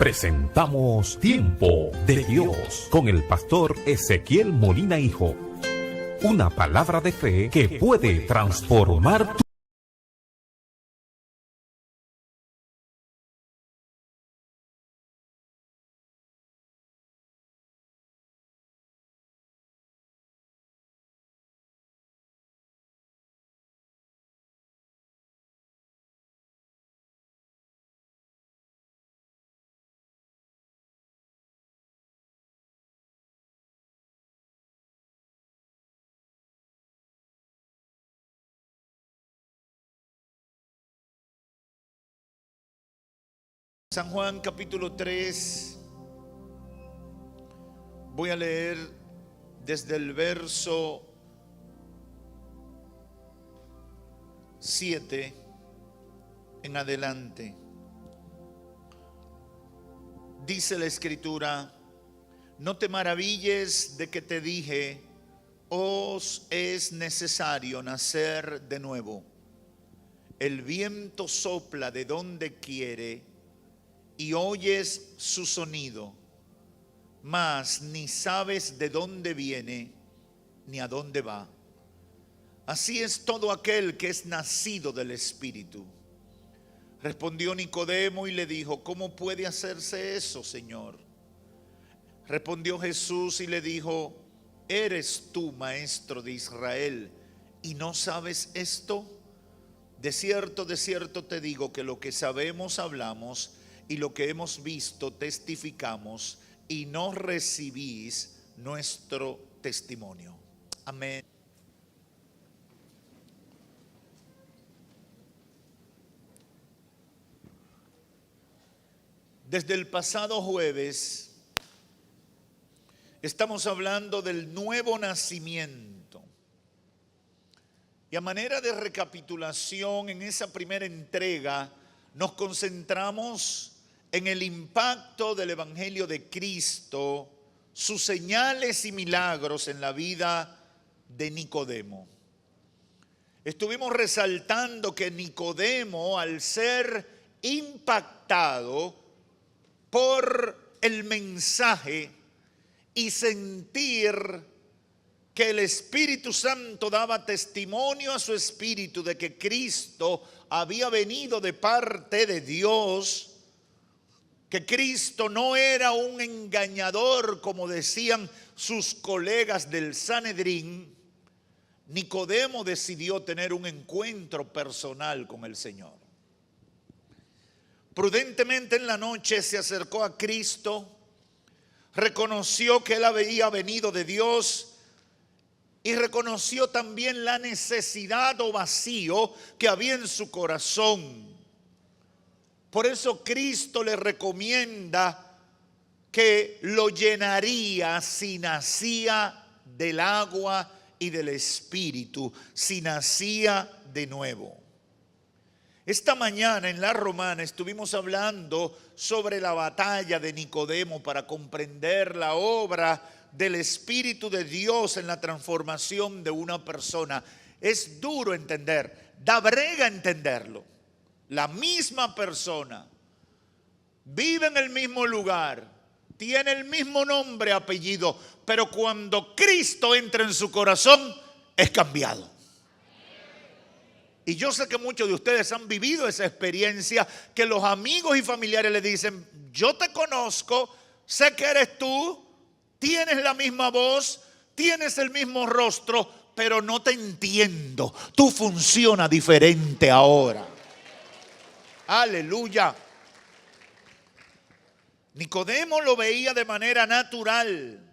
presentamos Tiempo de Dios con el pastor Ezequiel Molina Hijo. Una palabra de fe que puede transformar tu San Juan capítulo 3, voy a leer desde el verso 7 en adelante. Dice la Escritura: no te maravilles de que te dije, os es necesario nacer de nuevo. El viento sopla de donde quiere y oyes su sonido, mas ni sabes de dónde viene ni a dónde va. Así es todo aquel que es nacido del Espíritu. Respondió Nicodemo y le dijo: ¿cómo puede hacerse eso, Señor? Respondió Jesús y le dijo: ¿eres tú maestro de Israel y no sabes esto? De cierto te digo que lo que sabemos hablamos, y lo que hemos visto testificamos, y no recibís nuestro testimonio. Amén. Desde el pasado jueves estamos hablando del nuevo nacimiento. Y a manera de recapitulación, en esa primera entrega nos concentramos en el impacto del Evangelio de Cristo, sus señales y milagros en la vida de Nicodemo. Estuvimos resaltando que Nicodemo, al ser impactado por el mensaje y sentir que el Espíritu Santo daba testimonio a su espíritu de que Cristo había venido de parte de Dios, que Cristo no era un engañador como decían sus colegas del Sanedrín, Nicodemo decidió tener un encuentro personal con el Señor. Prudentemente en la noche se acercó a Cristo, reconoció que él había venido de Dios y reconoció también la necesidad o vacío que había en su corazón. Por eso Cristo le recomienda que lo llenaría si nacía del agua y del Espíritu, si nacía de nuevo. Esta mañana en la Romana estuvimos hablando sobre la batalla de Nicodemo para comprender la obra del Espíritu de Dios en la transformación de una persona. Es duro entender, da brega entenderlo. La misma persona vive en el mismo lugar, tiene el mismo nombre, apellido, pero cuando Cristo entra en su corazón es cambiado. Y yo sé que muchos de ustedes han vivido esa experiencia, que los amigos y familiares le dicen: yo te conozco, sé que eres tú, tienes la misma voz, tienes el mismo rostro, pero no te entiendo, tú funcionas diferente ahora. Aleluya. Nicodemo lo veía de manera natural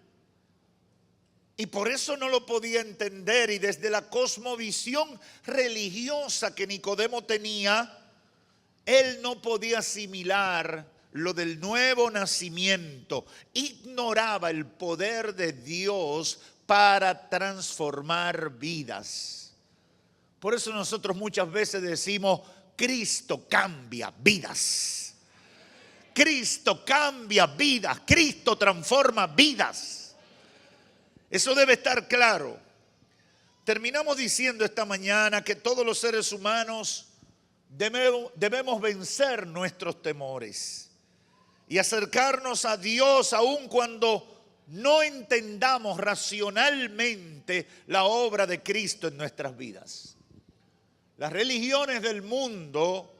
y por eso no lo podía entender, y desde la cosmovisión religiosa que Nicodemo tenía, él no podía asimilar lo del nuevo nacimiento, ignoraba el poder de Dios para transformar vidas. Por eso nosotros muchas veces decimos: Cristo cambia vidas. Cristo cambia vidas. Cristo transforma vidas. Eso debe estar claro. Terminamos diciendo esta mañana que todos los seres humanos debemos vencer nuestros temores. y acercarnos a Dios aun cuando no entendamos racionalmente la obra de Cristo en nuestras vidas. Las religiones del mundo,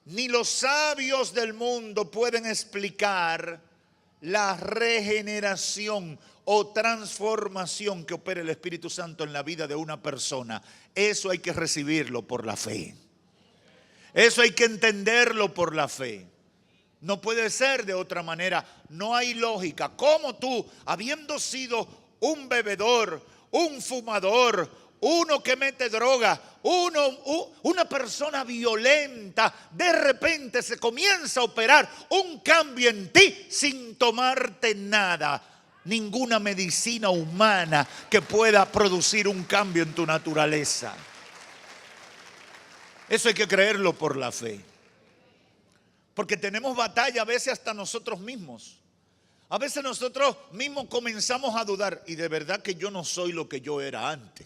ni los sabios del mundo pueden explicar la regeneración o transformación que opera el Espíritu Santo en la vida de una persona. Eso hay que recibirlo por la fe. Eso hay que entenderlo por la fe. No puede ser de otra manera. No hay lógica. ¿Cómo tú, habiendo sido un bebedor, un fumador, uno que mete droga, una persona violenta, de repente se comienza a operar un cambio en ti sin tomarte nada? Ninguna medicina humana que pueda producir un cambio en tu naturaleza. Eso hay que creerlo por la fe. Porque tenemos batalla a veces hasta nosotros mismos. A veces nosotros mismos comenzamos a dudar. Y de verdad que yo no soy lo que yo era antes.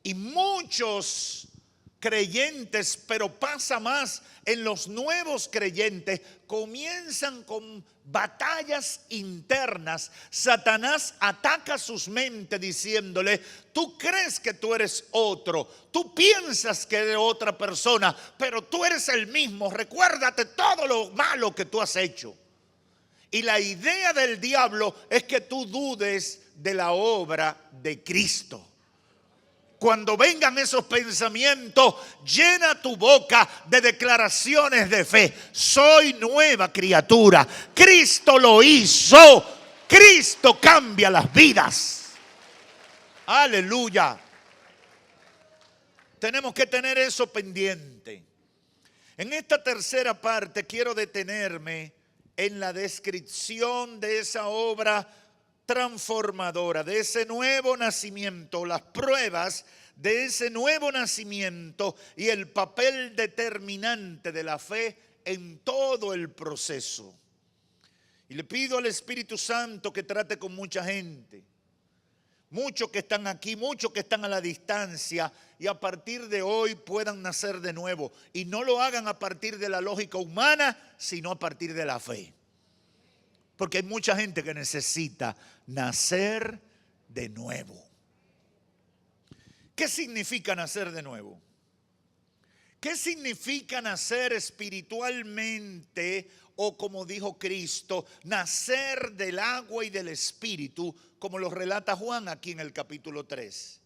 Y muchos creyentes, pero pasa más en los nuevos creyentes, comienzan con batallas internas. Satanás ataca sus mentes diciéndole: tú crees que tú eres otro, tú piensas que eres otra persona, pero tú eres el mismo. Recuérdate todo lo malo que tú has hecho. Y la idea del diablo es que tú dudes de la obra de Cristo. Cuando vengan esos pensamientos, llena tu boca de declaraciones de fe. Soy nueva criatura. Cristo lo hizo. Cristo cambia las vidas. Aleluya. Tenemos que tener eso pendiente. En esta tercera parte quiero detenerme en la descripción de esa obra transformadora, de ese nuevo nacimiento, las pruebas de ese nuevo nacimiento y el papel determinante de la fe en todo el proceso. Y le pido al Espíritu Santo que trate con mucha gente, muchos que están aquí, muchos que están a la distancia, y a partir de hoy puedan nacer de nuevo. Y no lo hagan a partir de la lógica humana, sino a partir de la fe. Porque hay mucha gente que necesita nacer de nuevo. ¿Qué significa nacer de nuevo? ¿Qué significa nacer espiritualmente? O como dijo Cristo, nacer del agua y del Espíritu, como lo relata Juan aquí en el capítulo 3.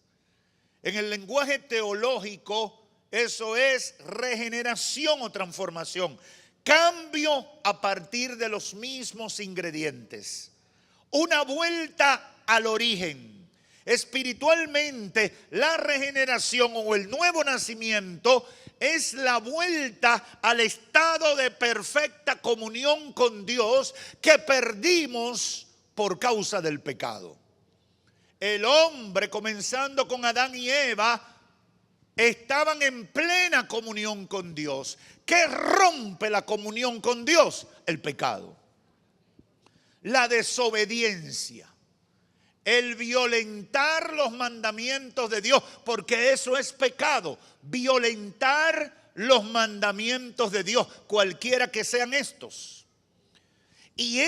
En el lenguaje teológico, eso es regeneración o transformación. Cambio a partir de los mismos ingredientes. Una vuelta al origen. Espiritualmente, la regeneración o el nuevo nacimiento es la vuelta al estado de perfecta comunión con Dios que perdimos por causa del pecado. El hombre, comenzando con Adán y Eva, estaban en plena comunión con Dios. ¿Qué rompe la comunión con Dios? El pecado. La desobediencia. El violentar los mandamientos de Dios, porque eso es pecado. Violentar los mandamientos de Dios, cualquiera que sean estos. Y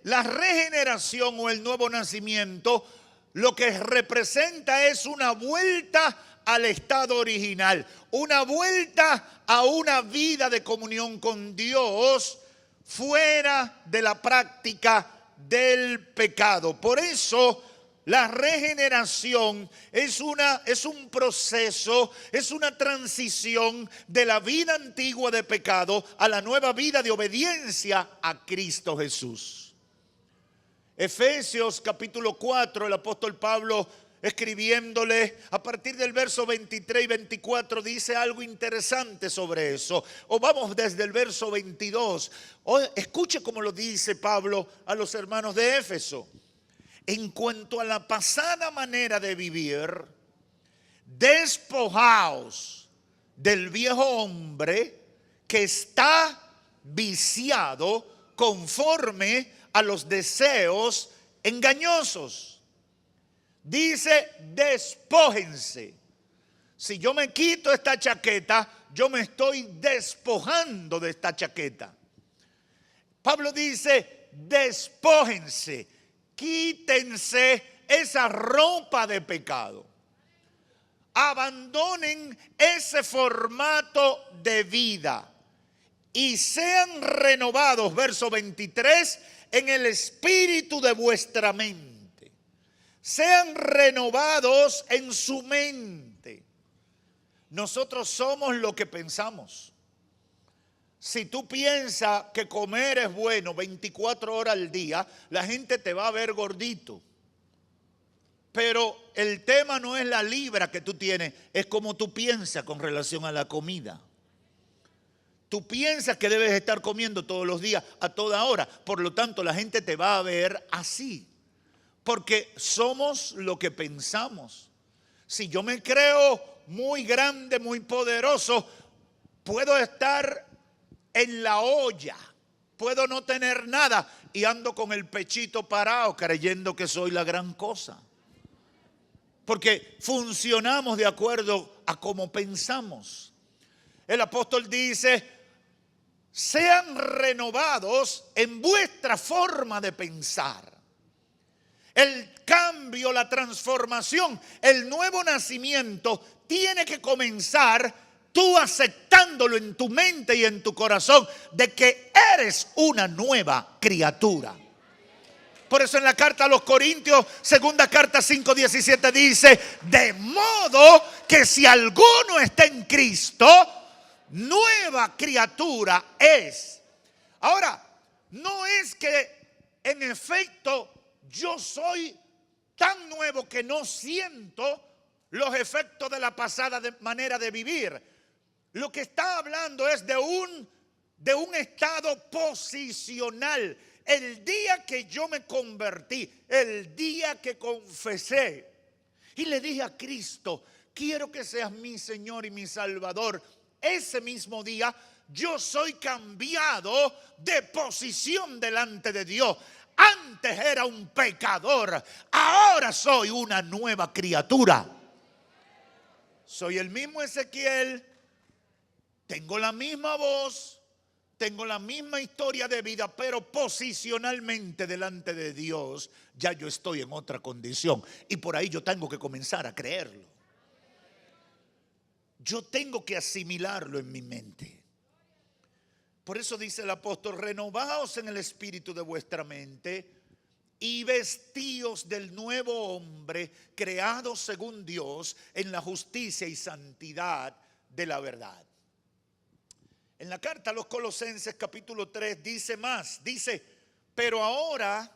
la regeneración o el nuevo nacimiento, lo que representa es una vuelta al estado original, una vuelta a una vida de comunión con Dios fuera de la práctica del pecado. Por eso la regeneración es un proceso, es una transición de la vida antigua de pecado a la nueva vida de obediencia a Cristo Jesús. Efesios capítulo 4, el apóstol Pablo, escribiéndole a partir del verso 23 y 24, dice algo interesante sobre eso. O vamos desde el verso 22. Escuche cómo lo dice Pablo a los hermanos de Éfeso. En cuanto a la pasada manera de vivir, despojaos del viejo hombre que está viciado conforme a los deseos engañosos. Dice, despójense. Si yo me quito esta chaqueta, yo me estoy despojando de esta chaqueta. Pablo dice, despójense, quítense esa ropa de pecado. Abandonen ese formato de vida y sean renovados, verso 23, en el espíritu de vuestra mente. Sean renovados en su mente. Nosotros somos lo que pensamos. Si tú piensas que comer es bueno 24 horas al día, la gente te va a ver gordito. Pero el tema no es la libra que tú tienes, es como tú piensas con relación a la comida. Tú piensas que debes estar comiendo todos los días, a toda hora. Por lo tanto, la gente te va a ver así. Porque somos lo que pensamos. Si yo me creo muy grande, muy poderoso, puedo estar en la olla, puedo no tener nada y ando con el pechito parado creyendo que soy la gran cosa. Porque funcionamos de acuerdo a cómo pensamos. El apóstol dice, sean renovados en vuestra forma de pensar. El cambio, la transformación, el nuevo nacimiento tiene que comenzar tú aceptándolo en tu mente y en tu corazón de que eres una nueva criatura. Por eso en la carta a los Corintios, segunda carta 5:17 dice, de modo que si alguno está en Cristo, nueva criatura es. Ahora, no es que en efecto yo soy tan nuevo que no siento los efectos de la pasada manera de vivir. Lo que está hablando es de un estado posicional. El día que yo me convertí, el día que confesé y le dije a Cristo, quiero que seas mi Señor y mi Salvador, ese mismo día yo soy cambiado de posición delante de Dios. Antes era un pecador, ahora soy una nueva criatura. Soy el mismo Ezequiel, tengo la misma voz, tengo la misma historia de vida, pero posicionalmente delante de Dios ya yo estoy en otra condición. Y por ahí yo tengo que comenzar a creerlo. Yo tengo que asimilarlo en mi mente. Por eso dice el apóstol, renovaos en el espíritu de vuestra mente y vestíos del nuevo hombre creado según Dios en la justicia y santidad de la verdad. En la carta a los Colosenses capítulo 3 dice más, dice, pero ahora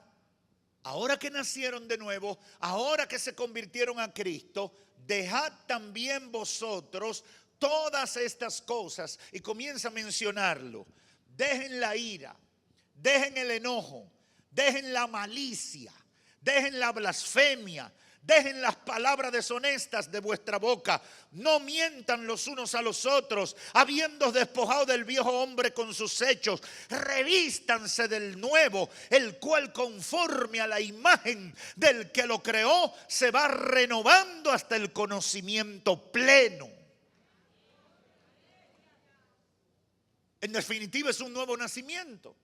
que nacieron de nuevo, ahora que se convirtieron a Cristo, dejad también vosotros todas estas cosas. Y comienza a mencionarlo. Dejen la ira, dejen el enojo, dejen la malicia, dejen la blasfemia, dejen las palabras deshonestas de vuestra boca. No mientan los unos a los otros, habiendo despojado del viejo hombre con sus hechos. Revístanse del nuevo, el cual conforme a la imagen del que lo creó, se va renovando hasta el conocimiento pleno. En definitiva es un nuevo nacimiento.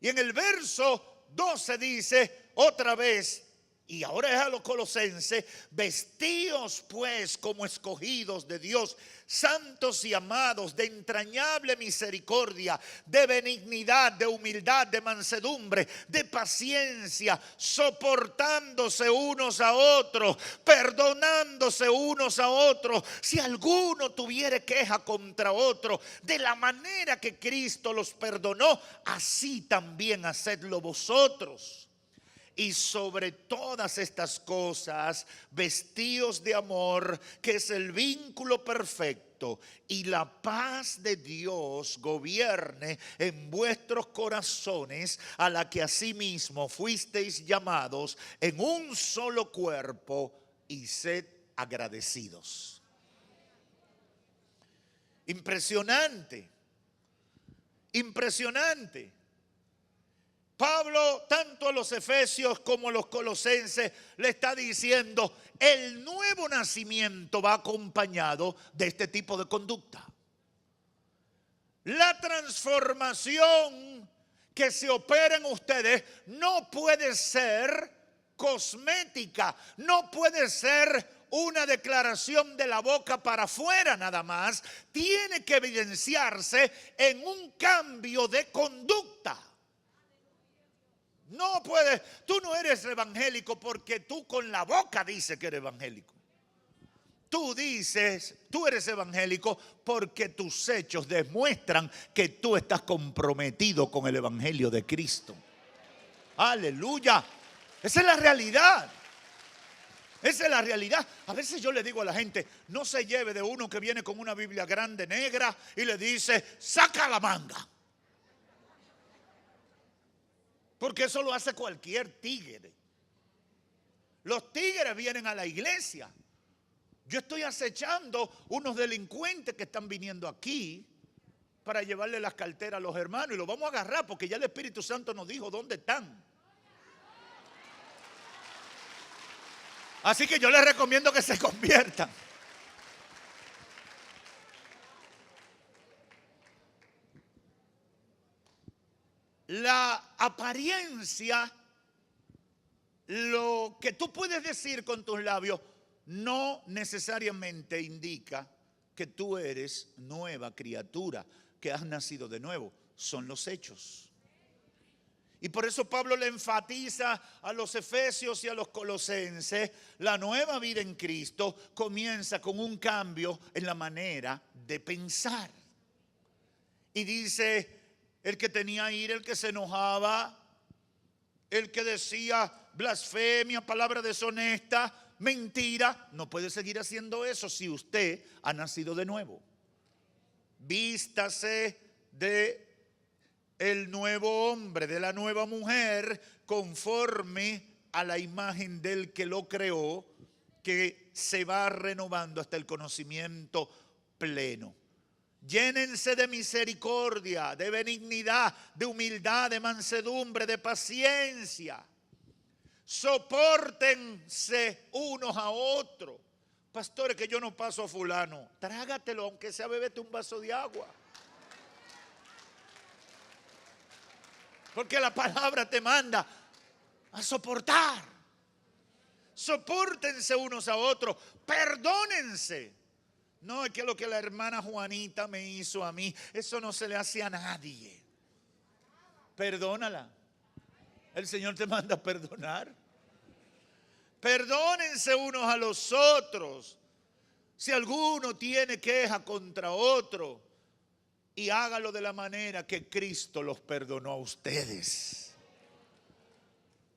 Y en el verso 12 dice otra vez, y ahora es a los Colosenses, vestíos pues como escogidos de Dios, santos y amados, de entrañable misericordia, de benignidad, de humildad, de mansedumbre, de paciencia, soportándose unos a otros, perdonándose unos a otros, si alguno tuviere queja contra otro, de la manera que Cristo los perdonó, así también hacedlo vosotros. Y sobre todas estas cosas, vestíos de amor, que es el vínculo perfecto, y la paz de Dios gobierne en vuestros corazones, a la que asimismo fuisteis llamados en un solo cuerpo, y sed agradecidos. Impresionante, impresionante. Pablo, tanto a los efesios como a los colosenses, le está diciendo, el nuevo nacimiento va acompañado de este tipo de conducta. La transformación que se opera en ustedes no puede ser cosmética, no puede ser una declaración de la boca para afuera nada más. Tiene que evidenciarse en un cambio de conducta. No puedes, tú no eres evangélico porque tú con la boca dices que eres evangélico. Tú dices, tú eres evangélico porque tus hechos demuestran que tú estás comprometido con el evangelio de Cristo. Aleluya. Esa es la realidad. Esa es la realidad. A veces yo le digo a la gente, no se lleve de uno que viene con una Biblia grande negra y le dice, saca la manga. Porque eso lo hace cualquier tigre. Los tigres vienen a la iglesia. Yo estoy acechando unos delincuentes que están viniendo aquí para llevarle las carteras a los hermanos y los vamos a agarrar porque ya el Espíritu Santo nos dijo dónde están. Así que yo les recomiendo que se conviertan. La apariencia, lo que tú puedes decir con tus labios, no necesariamente indica que tú eres nueva criatura, que has nacido de nuevo. Son los hechos. Y por eso Pablo le enfatiza a los efesios y a los colosenses, la nueva vida en Cristo comienza con un cambio en la manera de pensar. Y dice, el que tenía ira, el que se enojaba, el que decía blasfemia, palabra deshonesta, mentira, no puede seguir haciendo eso si usted ha nacido de nuevo. Vístase de el nuevo hombre, de la nueva mujer, conforme a la imagen del que lo creó, que se va renovando hasta el conocimiento pleno. Llénense de misericordia, de benignidad, de humildad, de mansedumbre, de paciencia. Sopórtense unos a otros. Pastores, que yo no paso a fulano. Trágatelo, aunque sea, bébete un vaso de agua. Porque la palabra te manda a soportar. Sopórtense unos a otros. Perdónense. No, es que lo que la hermana Juanita me hizo a mí, eso no se le hace a nadie. Perdónala. El Señor te manda a perdonar. Perdónense unos a los otros. Si alguno tiene queja contra otro, y hágalo de la manera que Cristo los perdonó a ustedes.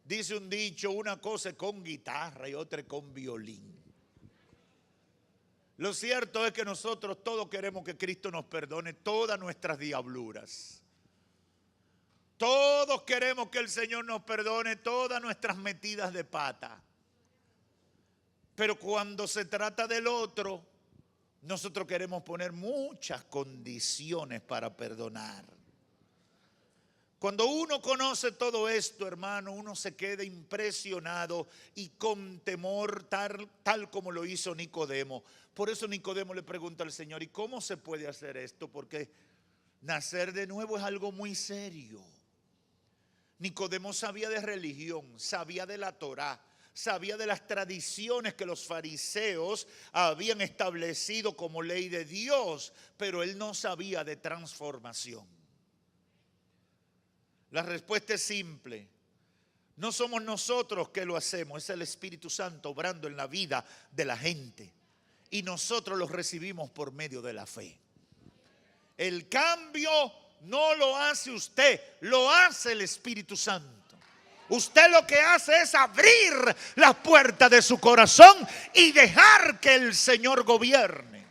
Dice un dicho, una cosa es con guitarra y otra es con violín. Lo cierto es que nosotros todos queremos que Cristo nos perdone todas nuestras diabluras. Todos queremos que el Señor nos perdone todas nuestras metidas de pata. Pero cuando se trata del otro, nosotros queremos poner muchas condiciones para perdonar. Cuando uno conoce todo esto, hermano, uno se queda impresionado y con temor, tal como lo hizo Nicodemo. Por eso Nicodemo le pregunta al Señor, ¿y cómo se puede hacer esto? Porque nacer de nuevo es algo muy serio. Nicodemo sabía de religión, sabía de la Torá, sabía de las tradiciones que los fariseos habían establecido como ley de Dios, pero él no sabía de transformación. La respuesta es simple. No somos nosotros que lo hacemos, es el Espíritu Santo obrando en la vida de la gente. Y nosotros los recibimos por medio de la fe. El cambio no lo hace usted, lo hace el Espíritu Santo. Usted lo que hace es abrir las puertas de su corazón y dejar que el Señor gobierne.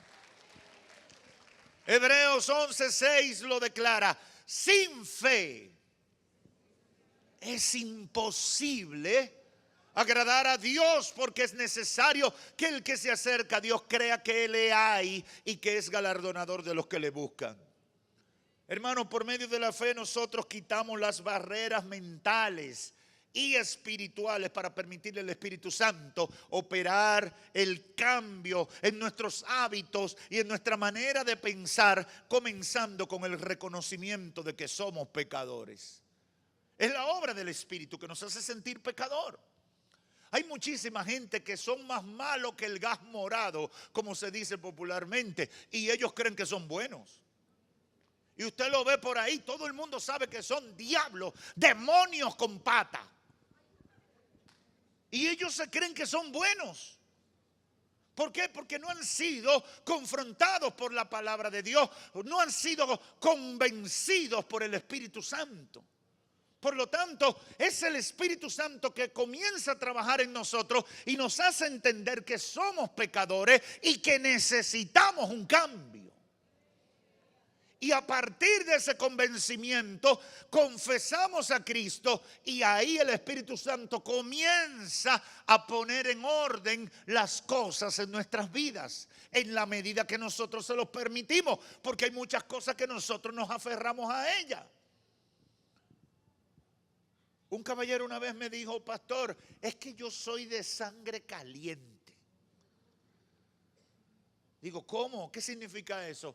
Hebreos 11:6 lo declara. Sin fe es imposible agradar a Dios, porque es necesario que el que se acerca a Dios crea que Él le hay y que es galardonador de los que le buscan. Hermano, por medio de la fe nosotros quitamos las barreras mentales y espirituales para permitirle al Espíritu Santo operar el cambio en nuestros hábitos y en nuestra manera de pensar, comenzando con el reconocimiento de que somos pecadores. Es la obra del Espíritu que nos hace sentir pecador. Hay muchísima gente que son más malos que el gas morado, como se dice popularmente, y ellos creen que son buenos. Y usted lo ve por ahí, todo el mundo sabe que son diablos, demonios con pata. Y ellos se creen que son buenos. ¿Por qué? Porque no han sido confrontados por la palabra de Dios, no han sido convencidos por el Espíritu Santo. Por lo tanto, es el Espíritu Santo que comienza a trabajar en nosotros y nos hace entender que somos pecadores y que necesitamos un cambio. Y a partir de ese convencimiento, confesamos a Cristo y ahí el Espíritu Santo comienza a poner en orden las cosas en nuestras vidas, en la medida que nosotros se los permitimos, porque hay muchas cosas que nosotros nos aferramos a ellas. Un caballero una vez me dijo: pastor, es que yo soy de sangre caliente. Digo, ¿cómo? ¿Qué significa eso?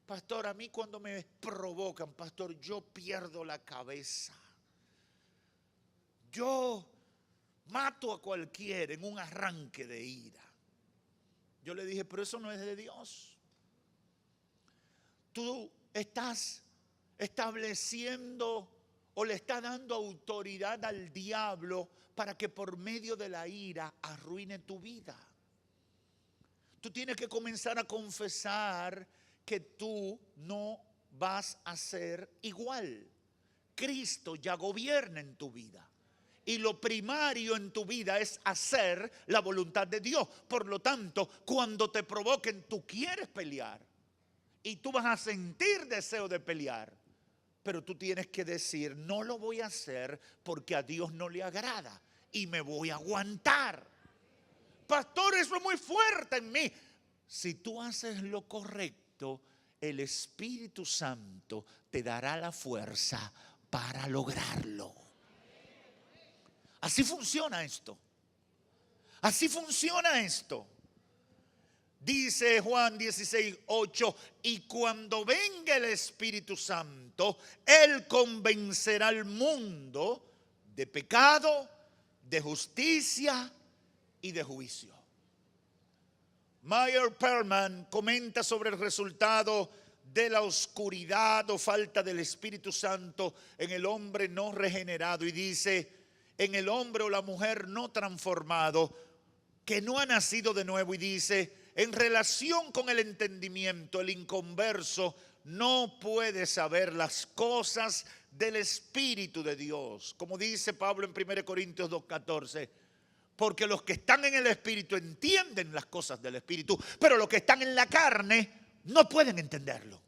Pastor, a mí cuando me provocan, pastor, yo pierdo la cabeza. Yo mato a cualquiera en un arranque de ira. Yo le dije, pero eso no es de Dios. Tú estás estableciendo o le estás dando autoridad al diablo para que por medio de la ira arruine tu vida. Tú tienes que comenzar a confesar que tú no vas a ser igual. Cristo ya gobierna en tu vida. Y lo primario en tu vida es hacer la voluntad de Dios. Por lo tanto, cuando te provoquen, tú quieres pelear. Y tú vas a sentir deseo de pelear. Pero tú tienes que decir, no lo voy a hacer porque a Dios no le agrada. Y me voy a aguantar. Pastor, eso es muy fuerte en mí. Si tú haces lo correcto, el Espíritu Santo te dará la fuerza para lograrlo. Así funciona esto. Así funciona esto. Dice Juan 16:8, y cuando venga el Espíritu Santo, Él convencerá al mundo de pecado, de justicia y de juicio. Meyer Perlman comenta sobre el resultado de la oscuridad o falta del Espíritu Santo en el hombre no regenerado y dice, en el hombre o la mujer no transformado, que no ha nacido de nuevo, y dice, en relación con el entendimiento, el inconverso no puede saber las cosas del Espíritu de Dios. Como dice Pablo en 1 Corintios 2:14, porque los que están en el Espíritu entienden las cosas del Espíritu, pero los que están en la carne no pueden entenderlo.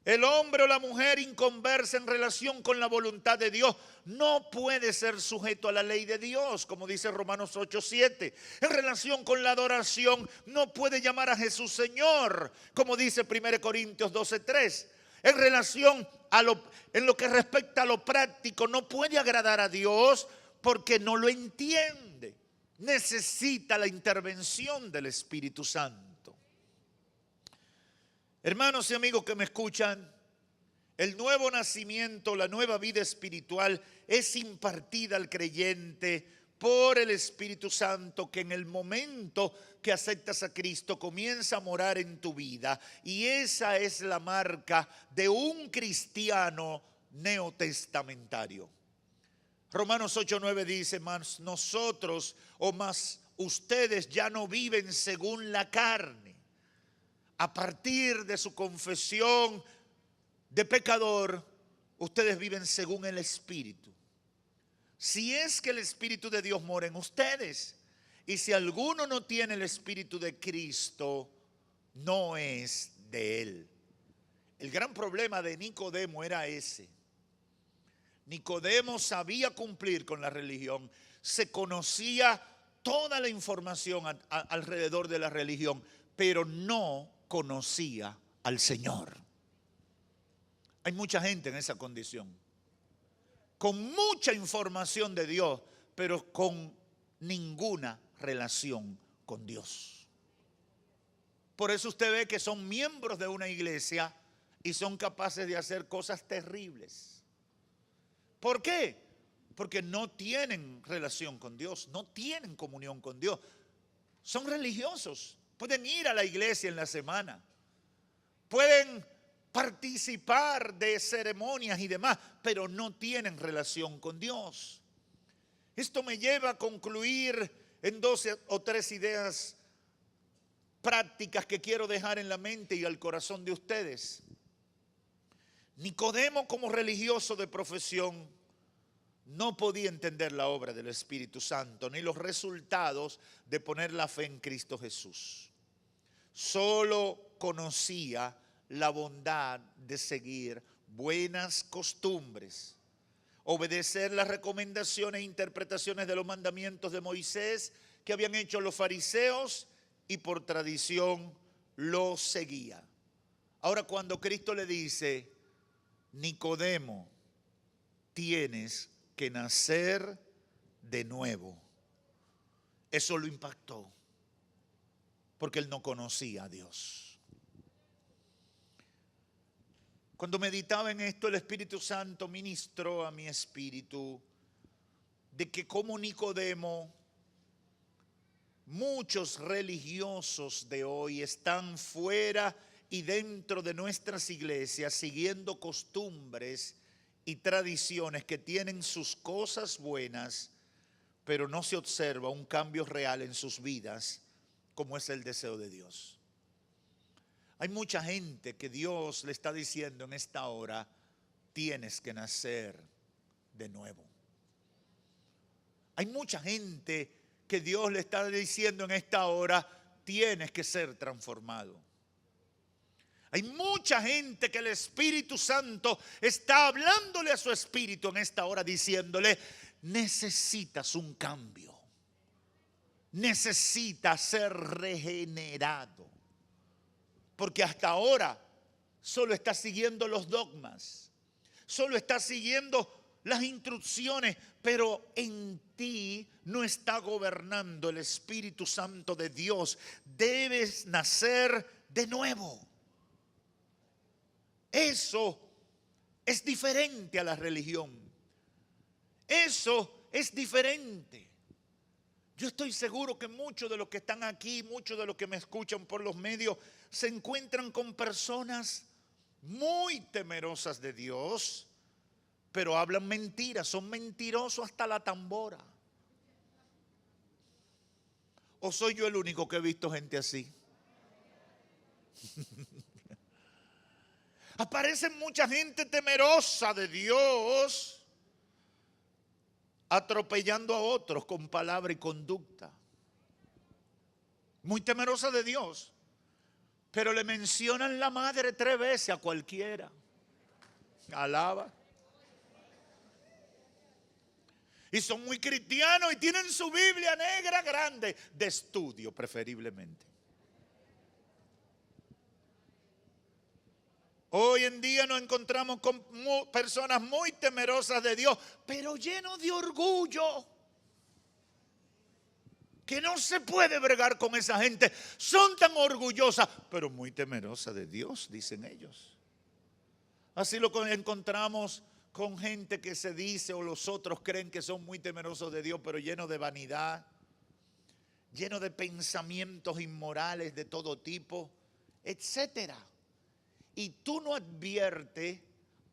El hombre o la mujer inconversa en relación con la voluntad de Dios no puede ser sujeto a la ley de Dios, como dice Romanos 8:7. En relación con la adoración no puede llamar a Jesús Señor, como dice 1 Corintios 12:3. En relación en lo que respecta a lo práctico no puede agradar a Dios porque no lo entiende. Necesita la intervención del Espíritu Santo. Hermanos y amigos que me escuchan, el nuevo nacimiento, la nueva vida espiritual es impartida al creyente por el Espíritu Santo, que en el momento que aceptas a Cristo comienza a morar en tu vida. Y esa es la marca de un cristiano neotestamentario. Romanos 8:9 dice, más nosotros o más ustedes ya no viven según la carne. A partir de su confesión de pecador, ustedes viven según el Espíritu. Si es que el Espíritu de Dios mora en ustedes, y si alguno no tiene el Espíritu de Cristo, no es de él. El gran problema de Nicodemo era ese. Nicodemo sabía cumplir con la religión, se conocía toda la información alrededor de la religión, pero no conocía al Señor. Hay mucha gente en esa condición. con mucha información de Dios, pero con ninguna relación con Dios. Por eso usted ve que son miembros de una iglesia y son capaces de hacer cosas terribles. ¿Por qué? Porque no tienen relación con Dios, no tienen comunión con Dios. Son religiosos, pueden ir a la iglesia en la semana, pueden participar de ceremonias y demás, pero no tienen relación con Dios. Esto me lleva a concluir en 2 o 3 ideas prácticas que quiero dejar en la mente y al corazón de ustedes. Nicodemo, como religioso de profesión, no podía entender la obra del Espíritu Santo ni los resultados de poner la fe en Cristo Jesús. Solo conocía la bondad de seguir buenas costumbres, obedecer las recomendaciones e interpretaciones de los mandamientos de Moisés que habían hecho los fariseos y por tradición los seguía. Ahora, cuando Cristo le dice: Nicodemo, tienes que nacer de nuevo, eso lo impactó, porque él no conocía a Dios. Cuando meditaba en esto, el Espíritu Santo ministró a mi espíritu de que como Nicodemo, muchos religiosos de hoy están fuera y dentro de nuestras iglesias siguiendo costumbres y tradiciones que tienen sus cosas buenas, pero no se observa un cambio real en sus vidas, como es el deseo de Dios. Hay mucha gente que Dios le está diciendo en esta hora: tienes que nacer de nuevo. Hay mucha gente que Dios le está diciendo en esta hora: tienes que ser transformado. Hay mucha gente que el Espíritu Santo está hablándole a su espíritu en esta hora, diciéndole: necesitas un cambio, necesitas ser regenerado. Porque hasta ahora solo estás siguiendo los dogmas, solo estás siguiendo las instrucciones, pero en ti no está gobernando el Espíritu Santo de Dios. Debes nacer de nuevo. Eso es diferente a la religión. Eso es diferente. Yo estoy seguro que muchos de los que están aquí, muchos de los que me escuchan por los medios, se encuentran con personas muy temerosas de Dios, pero hablan mentiras, son mentirosos hasta la tambora. ¿O soy yo el único que he visto gente así? Aparece mucha gente temerosa de Dios, atropellando a otros con palabra y conducta. Muy temerosa de Dios, pero le mencionan la madre 3 veces a cualquiera. Alaba. Y son muy cristianos y tienen su Biblia negra grande, de estudio preferiblemente. Hoy en día nos encontramos con personas muy temerosas de Dios, pero llenos de orgullo, que no se puede bregar con esa gente. Son tan orgullosas, pero muy temerosas de Dios, dicen ellos. Así lo encontramos con gente que se dice, o los otros creen que son muy temerosos de Dios, pero llenos de vanidad, llenos de pensamientos inmorales de todo tipo, etcétera. Y tú no adviertes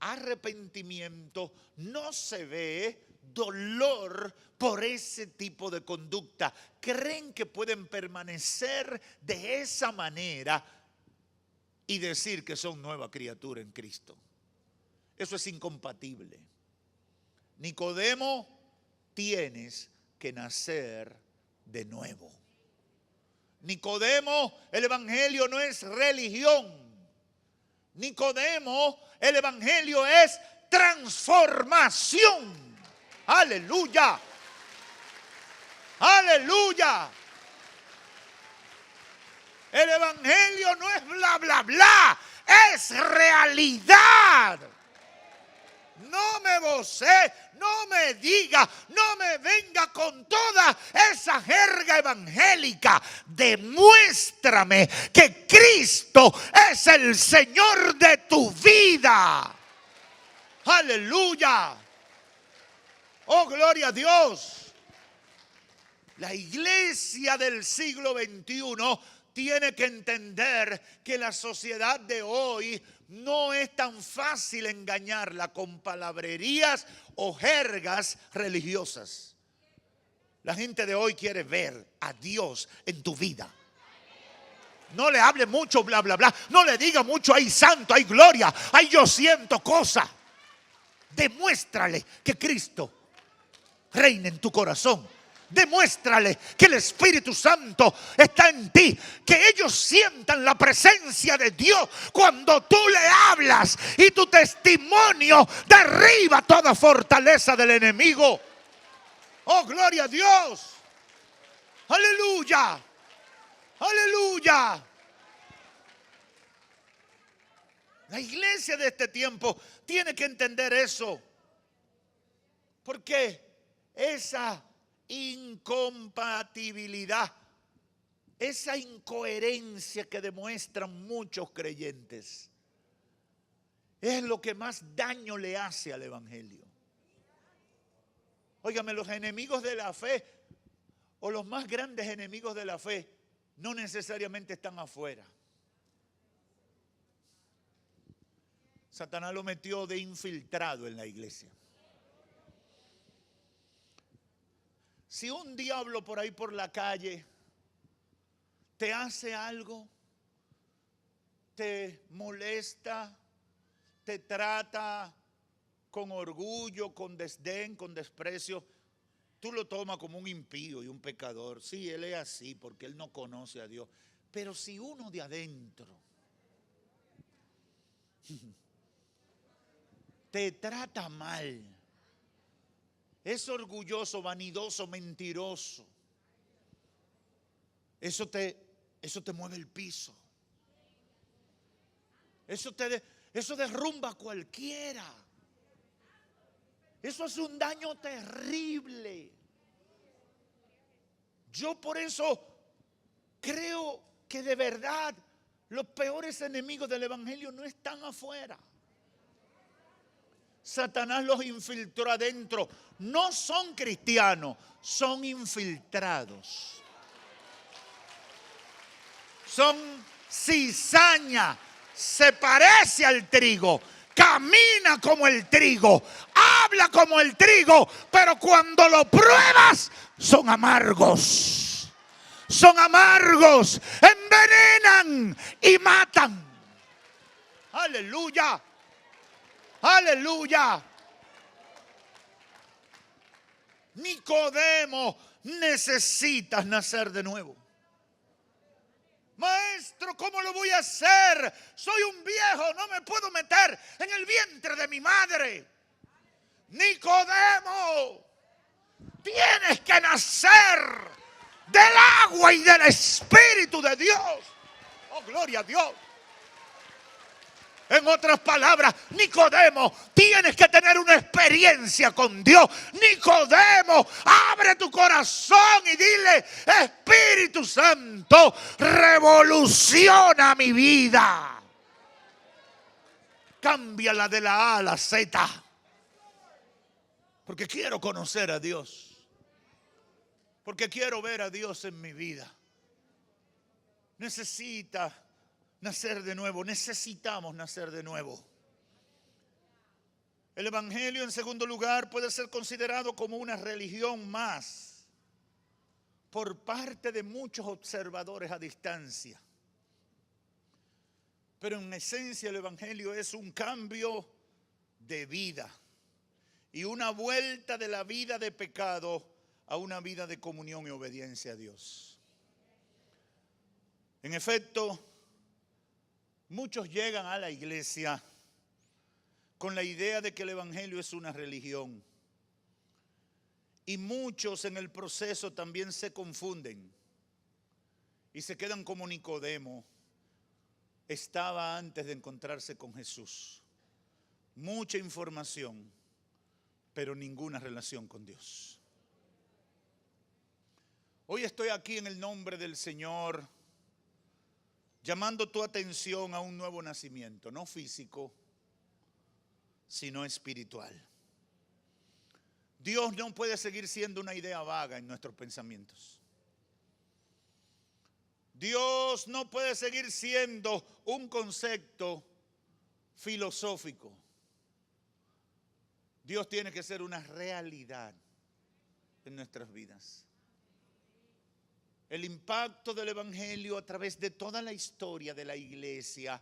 arrepentimiento, no se ve dolor por ese tipo de conducta. Creen que pueden permanecer de esa manera y decir que son nueva criatura en Cristo. Eso es incompatible. Nicodemo, tienes que nacer de nuevo. Nicodemo, el evangelio no es religión. Nicodemo, el evangelio es transformación. Aleluya. Aleluya. El evangelio no es bla, bla, bla. Es realidad. No me vocé, no me diga, no me venga con toda esa jerga evangélica. Demuéstrame que Cristo es el Señor de tu vida. Aleluya. Oh, gloria a Dios. La iglesia del siglo XXI tiene que entender que la sociedad de hoy no es tan fácil engañarla con palabrerías o jergas religiosas. La gente de hoy quiere ver a Dios en tu vida. No le hable mucho bla bla bla. No le diga mucho ay santo, ay gloria, ay yo siento cosa. Demuéstrale que Cristo reina en tu corazón. Demuéstrale que el Espíritu Santo está en ti, que ellos sientan la presencia de Dios cuando tú le hablas y tu testimonio derriba toda fortaleza del enemigo. Oh, gloria a Dios. Aleluya. Aleluya. La iglesia de este tiempo tiene que entender eso, porque esa incompatibilidad, esa incoherencia que demuestran muchos creyentes, es lo que más daño le hace al evangelio. Óigame, los enemigos de la fe, o los más grandes enemigos de la fe, no necesariamente están afuera. Satanás lo metió de infiltrado en la iglesia. Si un diablo por ahí por la calle te hace algo, te molesta, te trata con orgullo, con desdén, con desprecio, tú lo tomas como un impío y un pecador. Sí, él es así porque él no conoce a Dios. Pero si uno de adentro te trata mal, es orgulloso, vanidoso, mentiroso, eso te mueve el piso. Eso derrumba a cualquiera. Eso hace un daño terrible. Yo por eso creo que de verdad los peores enemigos del evangelio no están afuera. Satanás los infiltró adentro. No son cristianos, son infiltrados. Son cizaña. Se parece al trigo, camina como el trigo, habla como el trigo, pero cuando lo pruebas son amargos. Son amargos, envenenan y matan. Aleluya. Aleluya. Nicodemo, necesitas nacer de nuevo. Maestro, ¿cómo lo voy a hacer? Soy un viejo, no me puedo meter en el vientre de mi madre. Nicodemo, tienes que nacer del agua y del Espíritu de Dios. Oh, gloria a Dios. En otras palabras, Nicodemo, tienes que tener una experiencia con Dios. Nicodemo, abre tu corazón y dile: Espíritu Santo, revoluciona mi vida. Cámbiala de la A a la Z. Porque quiero conocer a Dios. Porque quiero ver a Dios en mi vida. Necesita nacer de nuevo, necesitamos nacer de nuevo. El evangelio, en segundo lugar, puede ser considerado como una religión más por parte de muchos observadores a distancia. Pero en esencia el evangelio es un cambio de vida y una vuelta de la vida de pecado a una vida de comunión y obediencia a Dios. En efecto, muchos llegan a la iglesia con la idea de que el evangelio es una religión. Y muchos en el proceso también se confunden y se quedan como Nicodemo estaba antes de encontrarse con Jesús. mucha información, pero ninguna relación con Dios. Hoy estoy aquí en el nombre del Señor, llamando tu atención a un nuevo nacimiento, no físico, sino espiritual. Dios no puede seguir siendo una idea vaga en nuestros pensamientos. Dios no puede seguir siendo un concepto filosófico. Dios tiene que ser una realidad en nuestras vidas. El impacto del Evangelio a través de toda la historia de la iglesia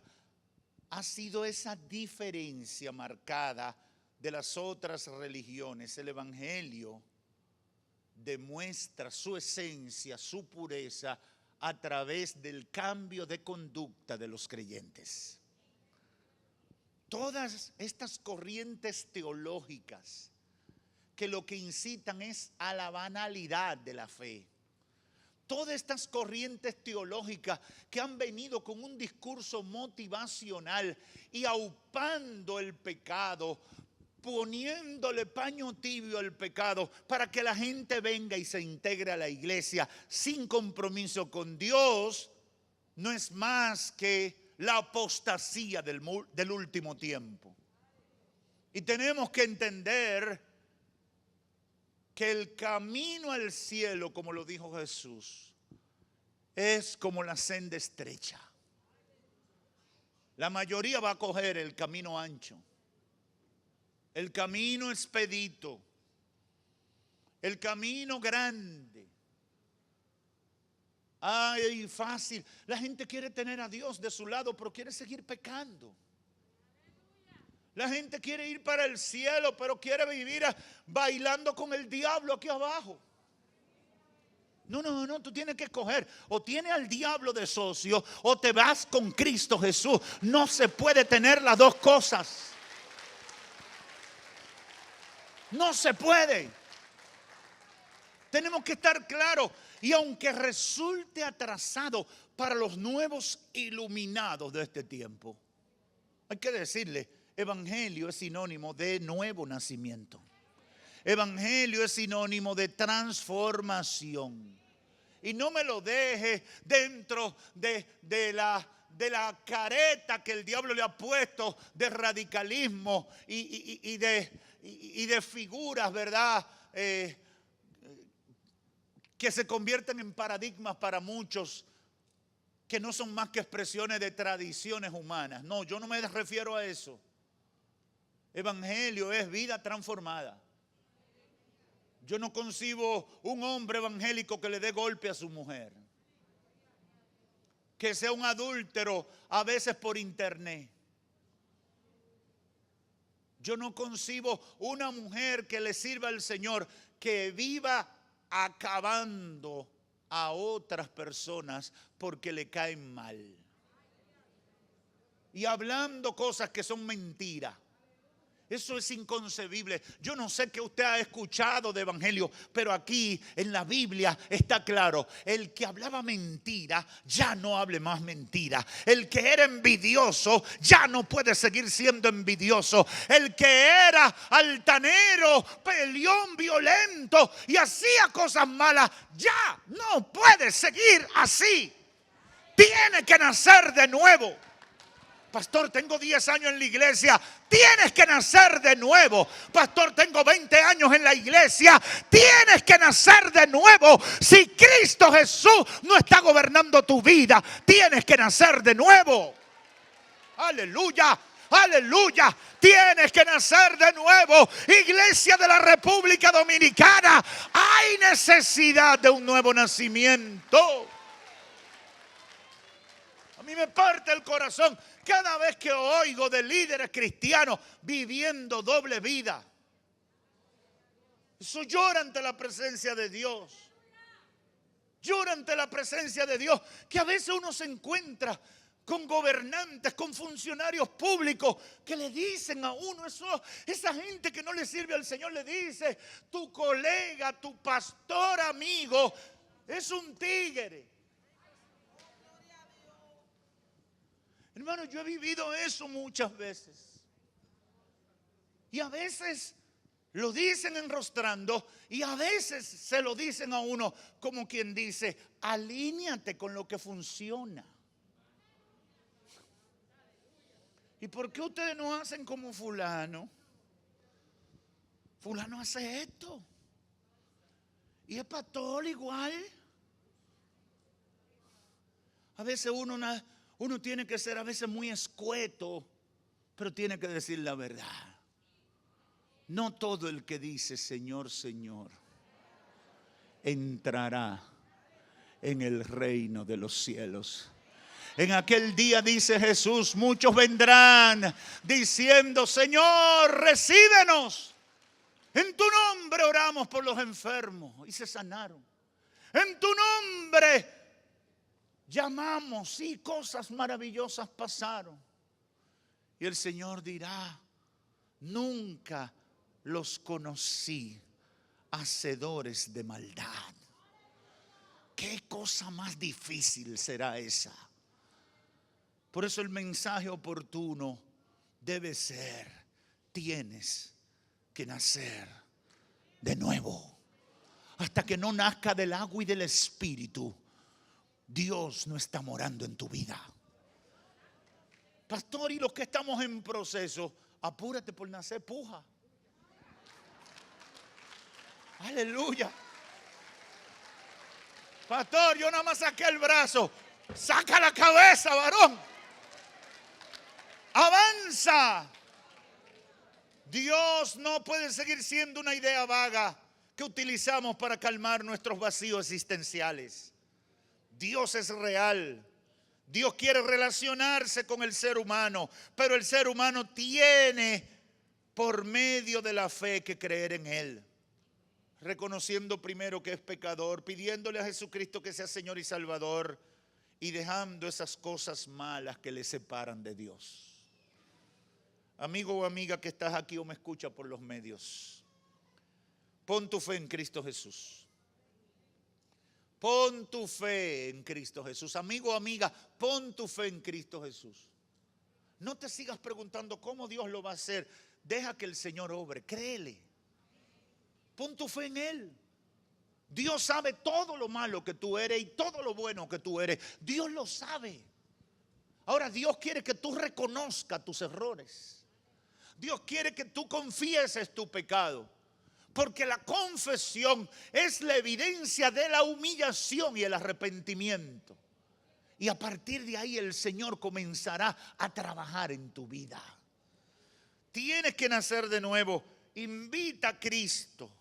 ha sido esa diferencia marcada de las otras religiones. El Evangelio demuestra su esencia, su pureza a través del cambio de conducta de los creyentes. Todas estas corrientes teológicas que lo que incitan es a la banalidad de la fe. Todas estas corrientes teológicas que han venido con un discurso motivacional y aupando el pecado, poniéndole paño tibio al pecado para que la gente venga y se integre a la iglesia sin compromiso con Dios, no es más que la apostasía del último tiempo. Y tenemos que entender que el camino al cielo, como lo dijo Jesús, es como la senda estrecha. La mayoría va a coger el camino ancho, el camino expedito, el camino grande. Ay, fácil. La gente quiere tener a Dios de su lado, pero quiere seguir pecando. La gente quiere ir para el cielo, pero quiere vivir bailando con el diablo aquí abajo. No, tú tienes que escoger. O tienes al diablo de socio, o te vas con Cristo Jesús. No se puede tener las dos cosas. No se puede. Tenemos que estar claros. Y aunque resulte atrasado para los nuevos iluminados de este tiempo, hay que decirle, evangelio es sinónimo de nuevo nacimiento. Evangelio es sinónimo de transformación. Y no me lo deje dentro de la careta que el diablo le ha puesto de radicalismo y de figuras, ¿verdad? Que se convierten en paradigmas para muchos, que no son más que expresiones de tradiciones humanas. No, yo no me refiero a eso. Evangelio es vida transformada. Yo no concibo un hombre evangélico que le dé golpe a su mujer, que sea un adúltero a veces por internet. Yo no concibo una mujer que le sirva al Señor, que viva acabando a otras personas porque le caen mal y hablando cosas que son mentiras. Eso es inconcebible. Yo no sé qué usted ha escuchado de evangelio, pero aquí en la Biblia está claro: el que hablaba mentira ya no hable más mentira. El que era envidioso ya no puede seguir siendo envidioso. El que era altanero, peleón, violento y hacía cosas malas ya no puede seguir así. Tiene que nacer de nuevo. Pastor, tengo 10 años en la iglesia. Tienes que nacer de nuevo. Pastor, tengo 20 años en la iglesia. Tienes que nacer de nuevo. Si Cristo Jesús no está gobernando tu vida, tienes que nacer de nuevo. Aleluya, aleluya. Tienes que nacer de nuevo. Iglesia de la República Dominicana, hay necesidad de un nuevo nacimiento. A mí me parte el corazón cada vez que oigo de líderes cristianos viviendo doble vida. Eso llora ante la presencia de Dios. Llora ante la presencia de Dios. Que a veces uno se encuentra con gobernantes, con funcionarios públicos que le dicen a uno, esa gente que no le sirve al Señor le dice: tu colega, tu pastor amigo es un tigre. Hermano, yo he vivido eso muchas veces. Y a veces lo dicen enrostrando y a veces se lo dicen a uno como quien dice, alíñate con lo que funciona. ¿Y por qué ustedes no hacen como fulano? Fulano hace esto. Y es pastor igual. A veces uno tiene que ser a veces muy escueto, pero tiene que decir la verdad. No todo el que dice Señor, Señor, entrará en el reino de los cielos. En aquel día, dice Jesús, muchos vendrán diciendo, Señor, recíbenos. En tu nombre oramos por los enfermos y se sanaron. En tu nombre llamamos y cosas maravillosas pasaron. Y el Señor dirá, nunca los conocí, hacedores de maldad. ¿Qué cosa más difícil será esa? Por eso el mensaje oportuno debe ser, tienes que nacer de nuevo. Hasta que no nazca del agua y del Espíritu, Dios no está morando en tu vida. Pastor, y los que estamos en proceso, apúrate por nacer, puja. Aleluya. Pastor, yo nada más saqué el brazo. Saca la cabeza, varón. Avanza. Dios no puede seguir siendo una idea vaga que utilizamos para calmar nuestros vacíos existenciales. Dios es real. Dios quiere relacionarse con el ser humano, pero el ser humano tiene por medio de la fe que creer en Él. Reconociendo primero que es pecador, pidiéndole a Jesucristo que sea Señor y Salvador y dejando esas cosas malas que le separan de Dios. Amigo o amiga que estás aquí o me escucha por los medios, pon tu fe en Cristo Jesús. Pon tu fe en Cristo Jesús. Amigo o amiga, pon tu fe en Cristo Jesús. No te sigas preguntando cómo Dios lo va a hacer. Deja que el Señor obre, créele. Pon tu fe en Él. Dios sabe todo lo malo que tú eres y todo lo bueno que tú eres. Dios lo sabe. Ahora Dios quiere que tú reconozcas tus errores. Dios quiere que tú confieses tu pecado. Porque la confesión es la evidencia de la humillación y el arrepentimiento. Y a partir de ahí el Señor comenzará a trabajar en tu vida. Tienes que nacer de nuevo. Invita a Cristo.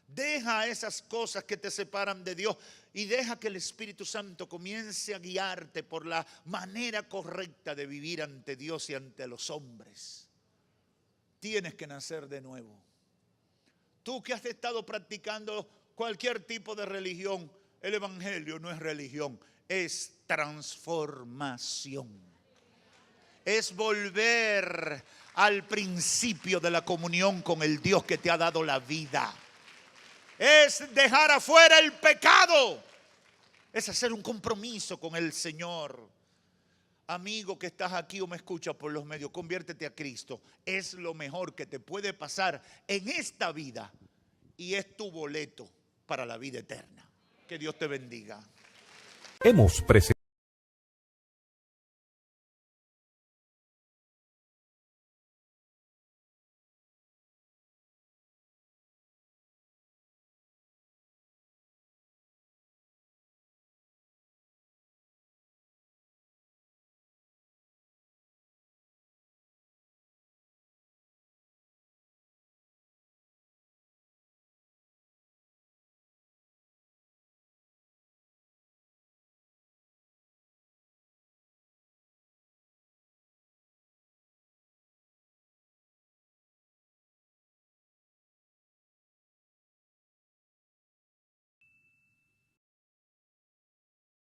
Deja esas cosas que te separan de Dios y deja que el Espíritu Santo comience a guiarte por la manera correcta de vivir ante Dios y ante los hombres. Tienes que nacer de nuevo. Tú que has estado practicando cualquier tipo de religión, el Evangelio no es religión, es transformación. Es volver al principio de la comunión con el Dios que te ha dado la vida. Es dejar afuera el pecado. Es hacer un compromiso con el Señor. Amigo que estás aquí o me escuchas por los medios, conviértete a Cristo. Es lo mejor que te puede pasar en esta vida y es tu boleto para la vida eterna. Que Dios te bendiga. Hemos presentado